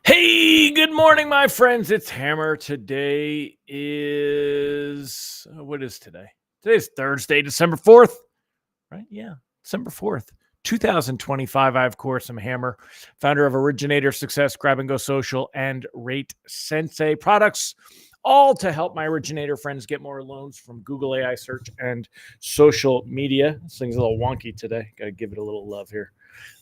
Hey, good morning, my friends. It's Hammer. Today is what is today? Today's Thursday, December 4th, right? Yeah, December 4th, 2025. I, of course, am Hammer, founder of Originator Success, Grab and Go Social, and Rate Sensei products, all to help my originator friends get more loans from Google AI search and social media. This thing's a little wonky today. Got to give it a little love here.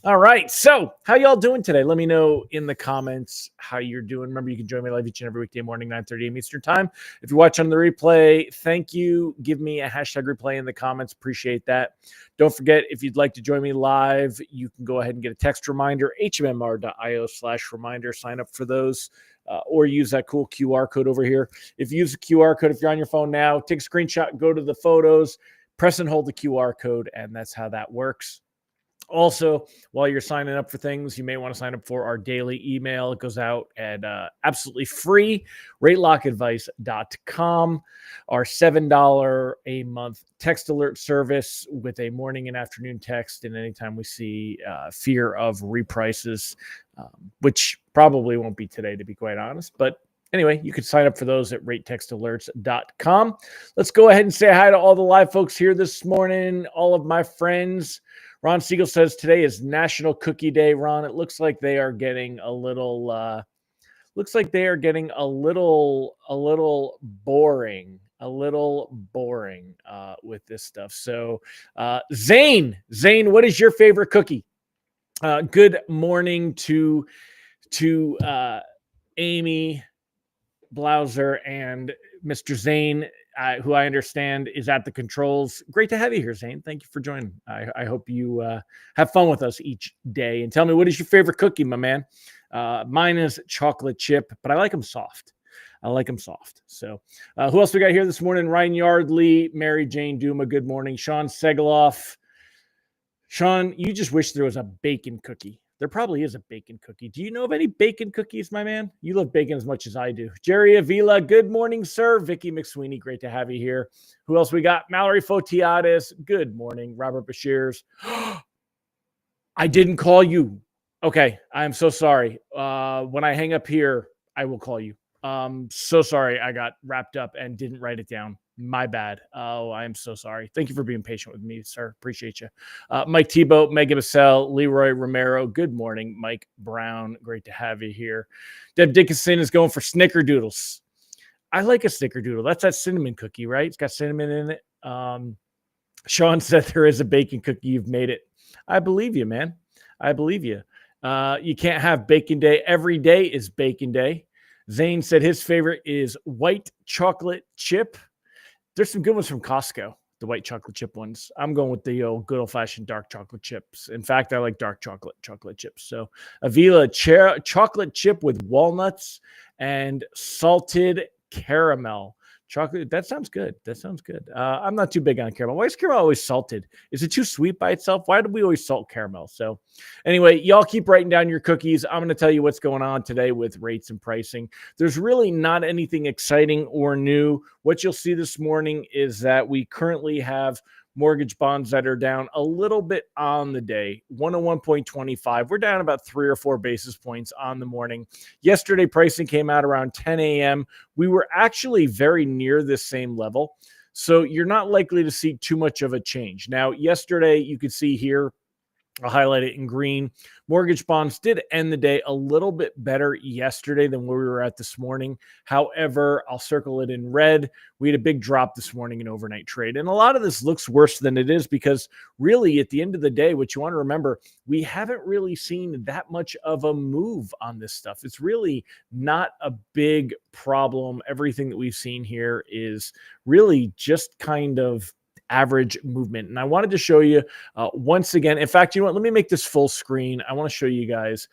All right. So, how y'all doing today? Let me know in the comments how you're doing. Remember, you can join me live each and every weekday morning, 9:30 a.m. Eastern Time. If you're watching on the replay, thank you. Give me a hashtag replay in the comments. Appreciate that. Don't forget, if you'd like to join me live, you can go ahead and get a text reminder, hmmr.io/reminder. Sign up for those. Or use that cool QR code over here. If you use the QR code, if you're on your phone now, take a screenshot, go to the photos, press and hold the QR code, and that's how that works. Also, while you're signing up for things, you may want to sign up for our daily email. It goes out at absolutely free, ratelockadvice.com. Our $7 a month text alert service with a morning and afternoon text. And anytime we see fear of reprices, which probably won't be today, to be quite honest. But anyway, you can sign up for those at ratetextalerts.com. Let's go ahead and say hi to all the live folks here this morning, all of my friends. Ron Siegel says today is National Cookie Day. Ron, it looks like they are getting a little boring with this stuff. So, Zane, what is your favorite cookie? Good morning to Amy Blauser and Mr. Zane, who I understand is at the controls. Great to have you here, Zane. Thank you for joining. I hope you have fun with us each day. And tell me, what is your favorite cookie, my man? Mine is chocolate chip, but I like them soft. So who else we got here this morning? Ryan Yardley, Mary Jane Duma, good morning. Sean Segaloff. Sean, you just wish there was a bacon cookie. There probably is a bacon cookie. Do you know of any bacon cookies, my man? You love bacon as much as I do. Jerry Avila, good morning, sir. Vicky McSweeney, great to have you here. Who else we got? Mallory Fotiadis, good morning. Robert Bashirs. I didn't call you. Okay, I'm so sorry. When I hang up here, I will call you. So sorry I got wrapped up and didn't write it down. My bad. Oh, I am so sorry. Thank you for being patient with me, sir. Appreciate you. Mike Tebow, Megan Bassell, Leroy Romero. Good morning, Mike Brown. Great to have you here. Deb Dickinson is going for snickerdoodles. I like a snickerdoodle. That's that cinnamon cookie, right? It's got cinnamon in it. Sean said there is a bacon cookie. You've made it. I believe you, man. I believe you. You can't have bacon day. Every day is bacon day. Zane said his favorite is white chocolate chip. There's some good ones from Costco, the white chocolate chip ones. I'm going with the good old-fashioned dark chocolate chips. In fact, I like dark chocolate chips. So Avila chocolate chip with walnuts and salted caramel. Chocolate, that sounds good. I'm not too big on caramel. Why is caramel always salted? Is it too sweet by itself? Why do we always salt caramel? So anyway, y'all keep writing down your cookies. I'm going to tell you what's going on today with rates and pricing. There's really not anything exciting or new. What you'll see this morning is that we currently have mortgage bonds that are down a little bit on the day, 101.25. We're down about 3 or 4 basis points on the morning. Yesterday, pricing came out around 10 a.m. We were actually very near this same level. So you're not likely to see too much of a change. Now, yesterday, you could see here, I'll highlight it in green. Mortgage bonds did end the day a little bit better yesterday than where we were at this morning. However, I'll circle it in red. We had a big drop this morning in overnight trade. And a lot of this looks worse than it is because really at the end of the day, what you want to remember, we haven't really seen that much of a move on this stuff. It's really not a big problem. Everything that we've seen here is really just kind of average movement. And I wanted to show you once again, in fact, you know what, let me make this full screen. I want to show you guys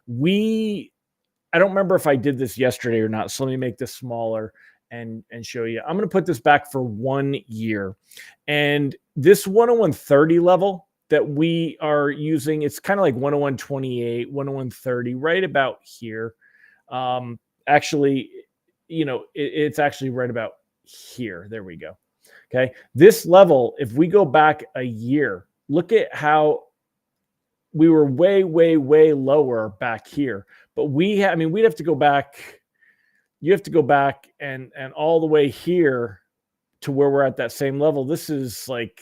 I don't remember if I did this yesterday or not. So let me make this smaller and show you. I'm going to put this back for 1 year. And this 101.30 level that we are using, it's kind of like 101.28, 101.30, right about here. Actually, it's actually right about here. There we go. Okay. This level, if we go back a year, look at how we were way, way, way lower back here. But we'd have to go back. You have to go back and all the way here to where we're at that same level. This is like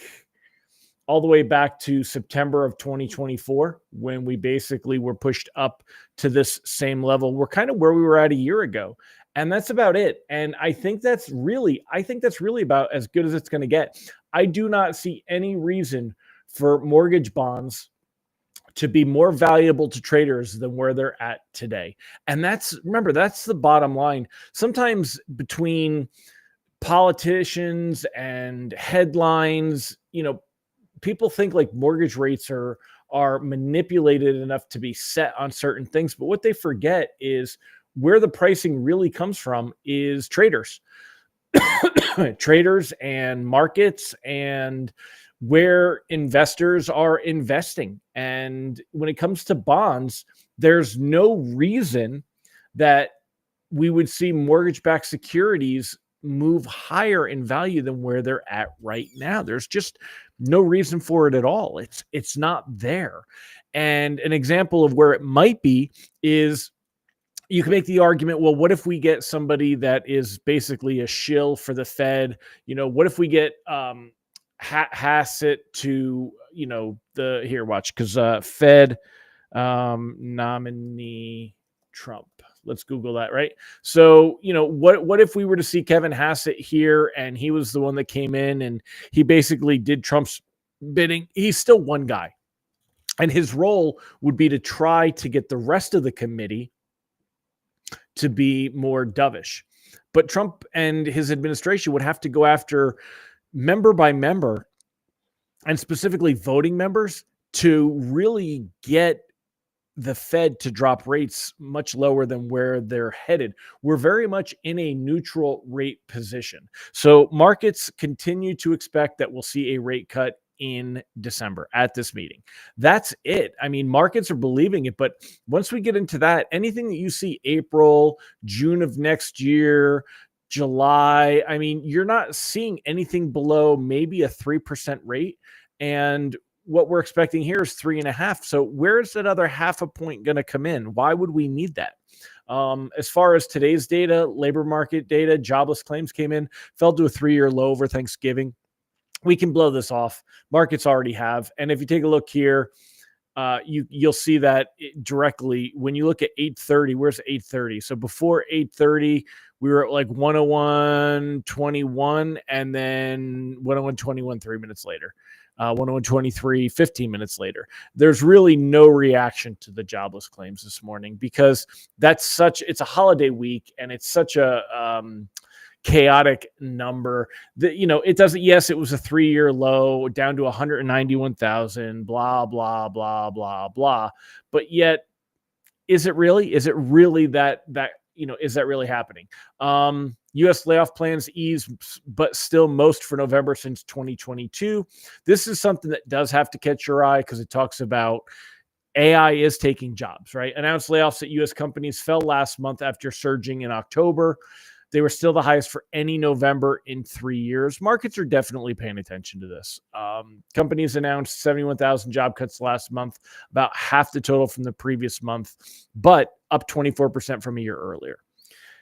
all the way back to September of 2024, when we basically were pushed up to this same level. We're kind of where we were at a year ago. And that's about it. And I think that's really about as good as it's going to get. I do not see any reason for mortgage bonds to be more valuable to traders than where they're at today. And that's the bottom line. Sometimes between politicians and headlines, people think like mortgage rates are manipulated enough to be set on certain things. But what they forget is where the pricing really comes from is traders, traders and markets, and where investors are investing. And when it comes to bonds, there's no reason that we would see mortgage-backed securities move higher in value than where they're at right now. There's just no reason for it at all. It's not there. And an example of where it might be is, you can make the argument, well, what if we get somebody that is basically a shill for the Fed? What if we get Hassett to, watch, because Fed nominee Trump. Let's Google that, right? So, what if we were to see Kevin Hassett here, and he was the one that came in and he basically did Trump's bidding? He's still one guy. And his role would be to try to get the rest of the committee to be more dovish. But Trump and his administration would have to go after member by member, and specifically voting members, to really get the Fed to drop rates much lower than where they're headed. We're very much in a neutral rate position. So markets continue to expect that we'll see a rate cut in December at this meeting. That's it. Markets are believing it, but once we get into that, anything that you see April, June of next year, July, you're not seeing anything below maybe a 3% rate. And what we're expecting here is 3.5. So where's that other half a point going to come in? Why would we need that? As far as today's data, labor market data, jobless claims came in, fell to a 3-year low over Thanksgiving. We can blow this off. Markets already have. And if you take a look here, you'll see that directly when you look at 8:30. Where's 8:30? So before 8:30, we were at like 101.21, and then 101.21 3 minutes later. 101.23 15 minutes later. There's really no reaction to the jobless claims this morning, because it's a holiday week, and it's such a chaotic number that, it doesn't, yes, it was a 3-year low down to 191,000, blah, blah, blah, blah, blah. But yet, is it really that, is that really happening? U.S. layoff plans ease, but still most for November since 2022. This is something that does have to catch your eye, because it talks about AI is taking jobs, right? Announced layoffs at U.S. companies fell last month after surging in October. They were still the highest for any November in 3 years. Markets are definitely paying attention to this. Companies announced 71,000 job cuts last month, about half the total from the previous month, but up 24% from a year earlier.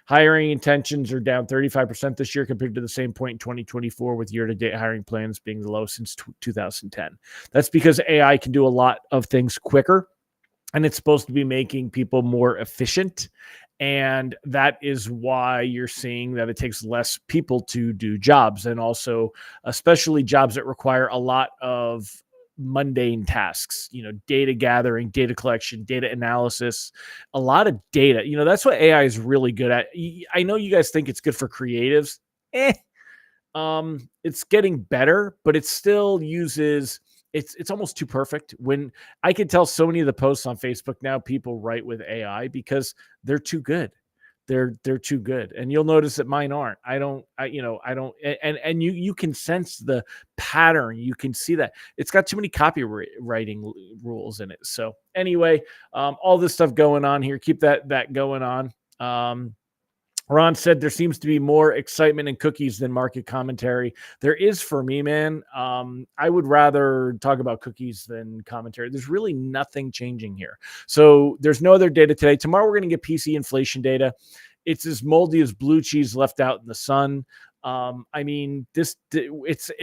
Hiring intentions are down 35% this year compared to the same point in 2024, with year-to-date hiring plans being the lowest since 2010. That's because AI can do a lot of things quicker, and it's supposed to be making people more efficient. And that is why you're seeing that it takes less people to do jobs, and also especially jobs that require a lot of mundane tasks, data gathering, data collection, data analysis, a lot of data. That's what AI is really good at. I know you guys think it's good for creatives. It's getting better, but it still uses it's almost too perfect. When I can tell so many of the posts on Facebook now, people write with AI because they're too good. They're too good, and you'll notice that mine aren't. I don't, and you can sense the pattern. You can see that it's got too many copywriting rules in it. So anyway, all this stuff going on here. Keep that going on. Ron said there seems to be more excitement in cookies than market commentary. There is for me, man. I would rather talk about cookies than commentary. There's really nothing changing here. So there's no other data today. Tomorrow we're going to get PC inflation data. It's as moldy as blue cheese left out in the sun. I mean, it's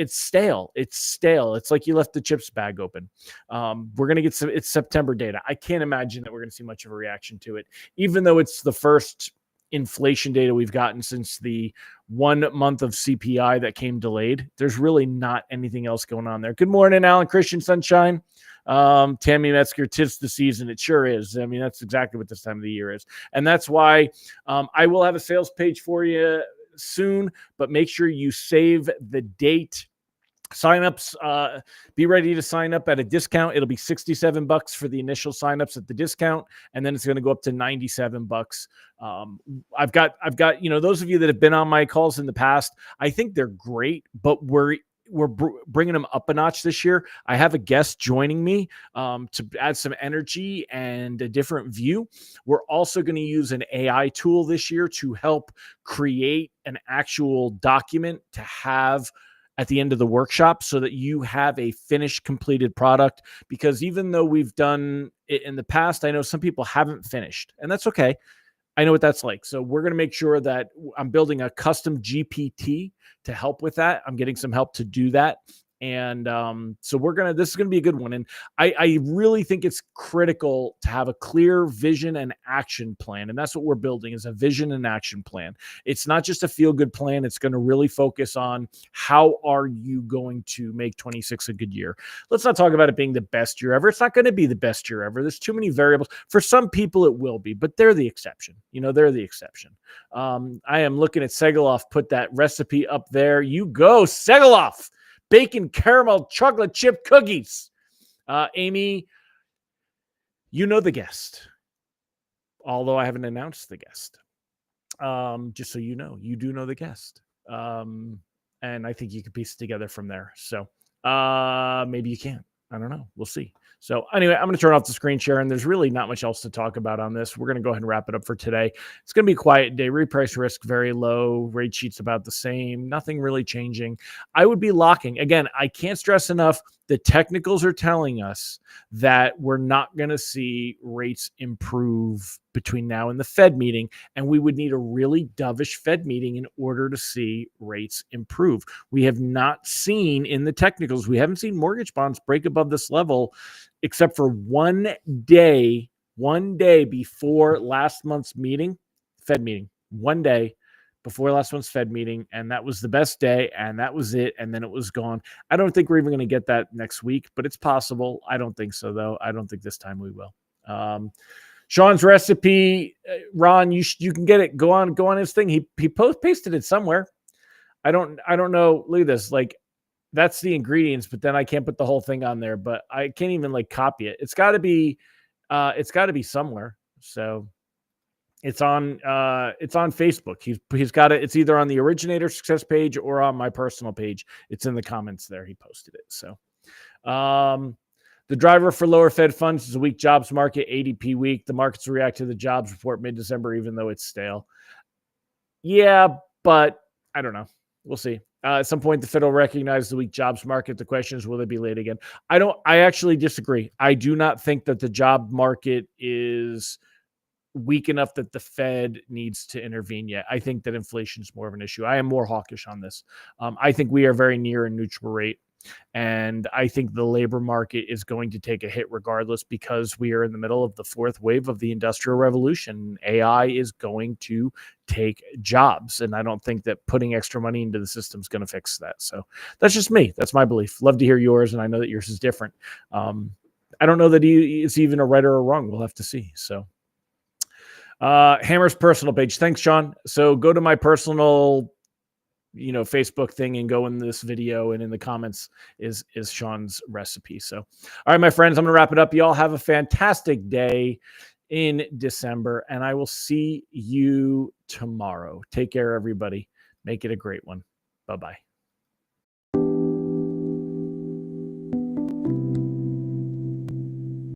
stale. It's stale. It's like you left the chips bag open. We're going to get it's September data. I can't imagine that we're going to see much of a reaction to it, even though it's the first inflation data we've gotten since the 1 month of CPI that came delayed. There's really not anything else going on there. Good morning, Alan Christian Sunshine. Tammy Metzger, 'tis the season. It sure is. I mean, that's exactly what this time of the year is. And that's why I will have a sales page for you soon, but make sure you save the date. Signups, be ready to sign up at a discount. It'll be $67 for the initial signups at the discount, and then it's going to go up to $97. I've got, those of you that have been on my calls in the past, I think they're great, but we're bringing them up a notch this year. I have a guest joining me to add some energy and a different view. We're also going to use an AI tool this year to help create an actual document to have at the end of the workshop so that you have a finished, completed product. Because even though we've done it in the past, I know some people haven't finished, and that's okay. I know what that's like. So we're going to make sure that I'm building a custom GPT to help with that. I'm getting some help to do that. And so this is going to be a good one. And I really think it's critical to have a clear vision and action plan. And that's what we're building, is a vision and action plan. It's not just a feel good plan. It's going to really focus on how are you going to make 26 a good year. Let's not talk about it being the best year ever. It's not going to be the best year ever. There's too many variables. For some people it will be, but they're the exception. They're the exception. I am looking at Segeloff, put that recipe up there. You go, Segeloff. Bacon caramel chocolate chip cookies. Amy, you know the guest, although I haven't announced the guest. Just so you know, you do know the guest. And I think you can piece it together from there. So maybe you can. I don't know. We'll see. So anyway, I'm going to turn off the screen share, and there's really not much else to talk about on this. We're going to go ahead and wrap it up for today. It's going to be a quiet day. Reprice risk very low. Rate sheets about the same. Nothing really changing. I would be locking. Again, I can't stress enough, the technicals are telling us that we're not going to see rates improve between now and the Fed meeting, and we would need a really dovish Fed meeting in order to see rates improve. We have not seen in the technicals, we haven't seen mortgage bonds break above this level except for one day before last month's meeting, Fed meeting, one day before last month's Fed meeting, and that was the best day, and that was it, and then it was gone. I don't think we're even going to get that next week, but it's possible. I don't think so, though. I don't think this time we will. Sean's recipe, Ron, you can get it. Go on his thing. He pasted it somewhere. I don't know. Look at this. Like, that's the ingredients, but then I can't put the whole thing on there, but I can't even copy it. It's got to be somewhere. So it's on Facebook. He's got it. It's either on the Originator Success page or on my personal page. It's in the comments there. He posted it. So, the driver for lower Fed funds is a weak jobs market, ADP weak. The markets react to the jobs report mid-December, even though it's stale. Yeah, but I don't know. We'll see. At some point, the Fed will recognize the weak jobs market. The question is, will they be late again? I actually disagree. I do not think that the job market is weak enough that the Fed needs to intervene yet. I think that inflation is more of an issue. I am more hawkish on this. I think we are very near a neutral rate. And I think the labor market is going to take a hit regardless, because we are in the middle of the fourth wave of the Industrial Revolution. AI is going to take jobs. And I don't think that putting extra money into the system is going to fix that. So that's just me. That's my belief. Love to hear yours. And I know that yours is different. I don't know that it's even a right or a wrong. We'll have to see. So Hammer's personal page. Thanks, Sean. So go to my personal Facebook thing and go in this video, and in the comments is Sean's recipe. So, all right, my friends, I'm going to wrap it up. Y'all have a fantastic day in December, and I will see you tomorrow. Take care, everybody. Make it a great one. Bye-bye.